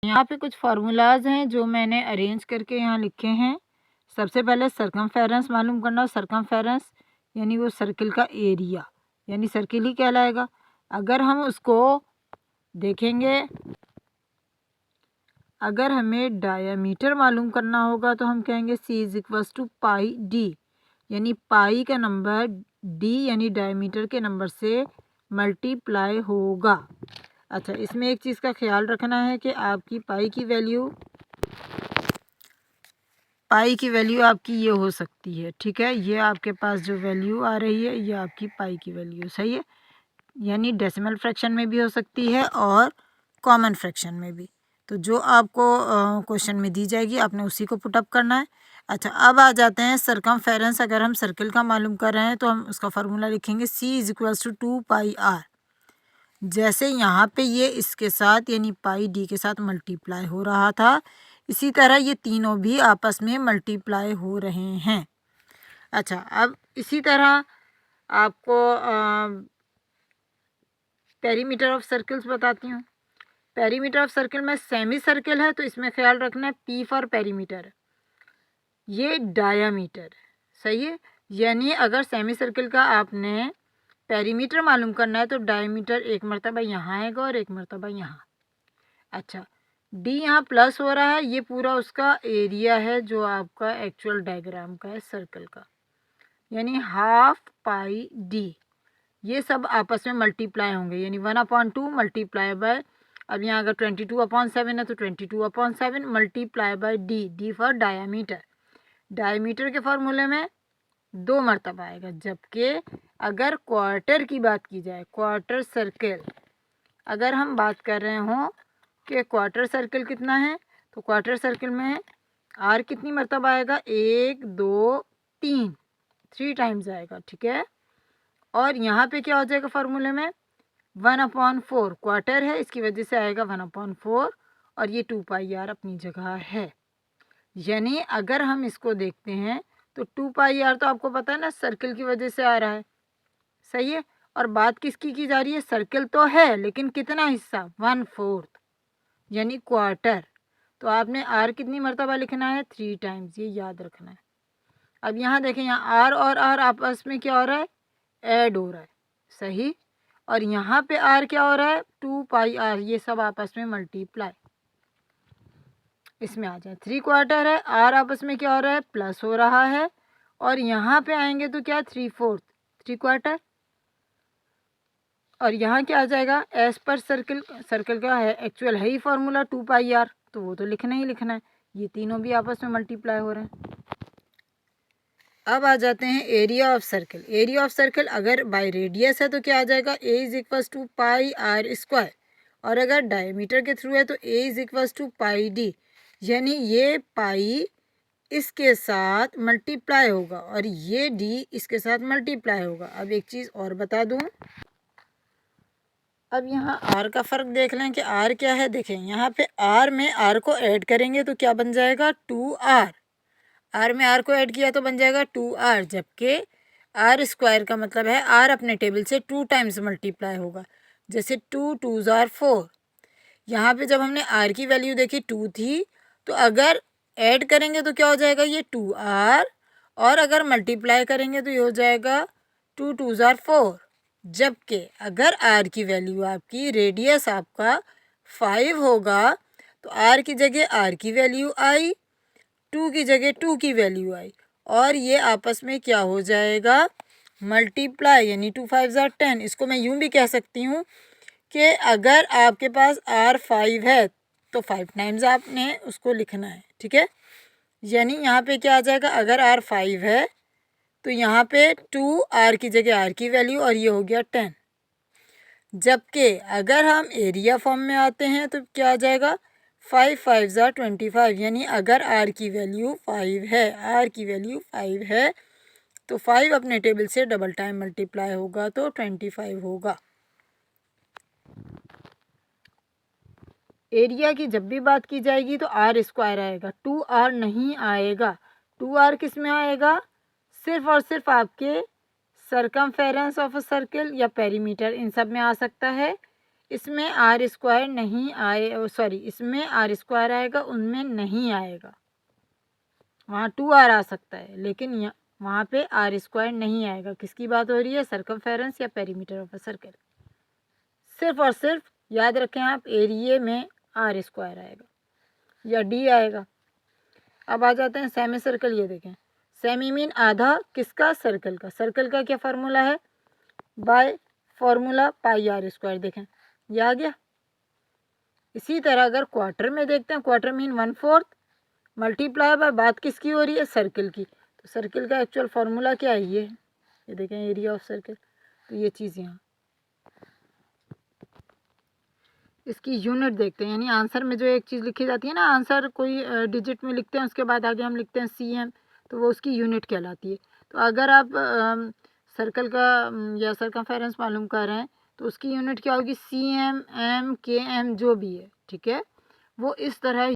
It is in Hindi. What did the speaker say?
यहाँ पे कुछ फार्मूलाज हैं जो मैंने अरेंज करके यहाँ लिखे हैं। सबसे पहले सरकमफेरेंस मालूम करना। सरकमफेरेंस यानी वो सर्किल का एरिया, यानी सर्किल ही कहलाएगा। अगर हम उसको देखेंगे, अगर हमें डायामीटर मालूम करना होगा तो हम कहेंगे C is equals to pi D, यानी पाई का नंबर डी यानी डायमीटर के नंबर से मल्टीप्लाई होगा। अच्छा, इसमें एक चीज़ का ख्याल रखना है कि आपकी पाई की वैल्यू आपकी ये हो सकती है, ठीक है। ये आपके पास जो वैल्यू आ रही है ये आपकी पाई की वैल्यू सही है, यानी डेसिमल फ्रैक्शन में भी हो सकती है और कॉमन फ्रैक्शन में भी। तो जो आपको क्वेश्चन में दी जाएगी आपने उसी को पुटअप करना है। अच्छा, अब आ जाते हैं सरकमफेरेंस। अगर हम सर्किल का मालूम कर रहे हैं तो हम उसका फार्मूला लिखेंगे C is equals to 2 pi R. जैसे यहाँ पे ये इसके साथ यानी पाई डी के साथ मल्टीप्लाई हो रहा था, इसी तरह ये तीनों भी आपस में मल्टीप्लाई हो रहे हैं। अच्छा, अब इसी तरह आपको पेरीमीटर ऑफ सर्कल्स बताती हूँ। पेरीमीटर ऑफ सर्किल में सेमी सर्किल है तो इसमें ख्याल रखना है P फॉर पेरीमीटर, ये डायामीटर सही है। यानी अगर सेमी सर्किल का आपने पेरीमीटर मालूम करना है तो डायमीटर एक मरतबा यहाँ आएगा और एक मरतबा यहाँ। अच्छा, डी यहाँ प्लस हो रहा है, ये पूरा उसका एरिया है जो आपका एक्चुअल डायग्राम का है सर्कल का, यानी हाफ पाई डी। ये सब आपस में मल्टीप्लाई होंगे, यानी 1/2 मल्टीप्लाई बाय, अब यहाँ अगर 22/7 है तो 22/7 multiply by D, D for diameter. Diameter के फॉर्मूले में 2 मरतबा आएगा, जबकि अगर क्वार्टर की बात की जाए, क्वार्टर सर्किल अगर हम बात कर रहे हों कि क्वार्टर सर्किल कितना है, तो क्वार्टर सर्किल में आर कितनी मरतबा आएगा, 1 2 3, 3 टाइम्स आएगा, ठीक है। और यहाँ पे क्या हो जाएगा फार्मूले में 1/4, क्वार्टर है इसकी वजह से आएगा 1/4 और ये 2 पाई आर अपनी जगह है। यानी अगर हम इसको देखते हैं तो 2 पाई आर तो आपको पता है ना सर्किल की वजह से आ रहा है, सही है। और बात किसकी की जा रही है, सर्किल तो है लेकिन कितना हिस्सा, 1/4 यानी क्वार्टर। तो आपने आर कितनी मरतबा लिखना है, 3 टाइम्स, ये याद रखना है। अब यहाँ देखें, यहाँ आर और आर आपस में क्या हो रहा है, ऐड हो रहा है, सही। और यहाँ पे आर क्या हो रहा है, 2 पाई आर, ये सब आपस में मल्टीप्लाई। इसमें आ जाए 3 क्वार्टर है, आर आपस में क्या हो रहा है, प्लस हो रहा है। और यहाँ पे आएंगे तो क्या 3/4, 3 क्वार्टर। और यहाँ क्या आ जाएगा, एज पर सर्किल, सर्किल का है एक्चुअल है ही फॉर्मूला 2 पाई आर, तो वो तो लिखना ही लिखना है। ये तीनों भी आपस में मल्टीप्लाई हो रहे हैं। अब आ जाते हैं area of circle. Area of circle अगर बाय रेडियस है तो क्या आ जाएगा, A is equals to pi R square, और अगर डायमीटर के थ्रू है तो A is equals to pi D, यानी ये पाई इसके साथ मल्टीप्लाई होगा और ये डी इसके साथ मल्टीप्लाई होगा। अब एक चीज़ और बता दूं, अब यहाँ आर का फ़र्क देख लें कि आर क्या है। देखें यहाँ पे आर में आर को ऐड करेंगे तो क्या बन जाएगा, 2r। आर में आर को ऐड किया तो बन जाएगा 2r, जबकि आर स्क्वायर का मतलब है आर अपने टेबल से 2 टाइम्स मल्टीप्लाई होगा। जैसे 2 2s are 4, यहाँ पे जब हमने आर की वैल्यू देखी 2 थी, तो अगर ऐड करेंगे तो क्या हो जाएगा, ये 2r, और अगर मल्टीप्लाई करेंगे तो ये हो जाएगा 2 2s are 4। जबकि अगर आर की वैल्यू आपकी, रेडियस आपका 5 होगा, तो आर की जगह आर की वैल्यू आई, 2 की जगह 2 की वैल्यू आई, और ये आपस में क्या हो जाएगा, मल्टीप्लाई, यानी 2 5s are 10। इसको मैं यूँ भी कह सकती हूँ कि अगर आपके पास आर 5 है तो 5 टाइम्स आपने उसको लिखना है, ठीक है। यानी यहाँ पे क्या आ जाएगा, अगर आर 5 है तो यहाँ पे 2 आर की जगह आर की वैल्यू, और ये हो गया 10। जबकि अगर हम एरिया फॉर्म में आते हैं तो क्या आ जाएगा, 5 5s are 25, यानी अगर आर की वैल्यू 5 है, आर की वैल्यू 5 है तो 5 अपने टेबल से डबल टाइम मल्टीप्लाई होगा तो 25 होगा। एरिया की जब भी बात की जाएगी तो आर स्क्वायर आएगा, 2r नहीं आएगा। 2r किस में आएगा, सिर्फ और सिर्फ आपके सरकमफेरेंस ऑफ अ सर्किल या पेरीमीटर, इन सब में आ सकता है। इसमें आर स्क्वायर नहीं आए, सॉरी इसमें आर स्क्वायर आएगा, उनमें नहीं आएगा। वहाँ 2r आ सकता है लेकिन वहाँ पे आर स्क्वायर नहीं आएगा। किसकी बात हो रही है? सर्कमफेरेंस या पेरीमीटर ऑफ अ सर्कल। सिर्फ और सिर्फ याद रखें आप, एरिया में आर स्क्वायर आएगा या डी आएगा। अब आ जाते हैं सेमी सर्कल। ये देखें, सेमी मीन आधा किसका? सर्कल का। सर्कल का क्या फार्मूला है? By formula pi R square. देखें ये आ गया। इसी तरह अगर क्वार्टर में देखते हैं, क्वार्टर मीन 1/4 मल्टीप्लाई बाय, बात किसकी हो रही है? सर्कल की। तो सर्कल का एक्चुअल फार्मूला क्या है? ये देखें, एरिया ऑफ सर्कल। तो ये चीज़ यहाँ, इसकी यूनिट देखते हैं, यानी आंसर में जो एक चीज़ लिखी जाती है ना, आंसर कोई डिजिट में लिखते हैं, उसके बाद आगे हम लिखते हैं cm, तो वो उसकी यूनिट कहलाती है। तो अगर आप सर्कल का या सर्कमफेरेंस मालूम कर रहे हैं तो उसकी यूनिट क्या होगी? cm, m, km जो भी है, ठीक है, वो इस तरह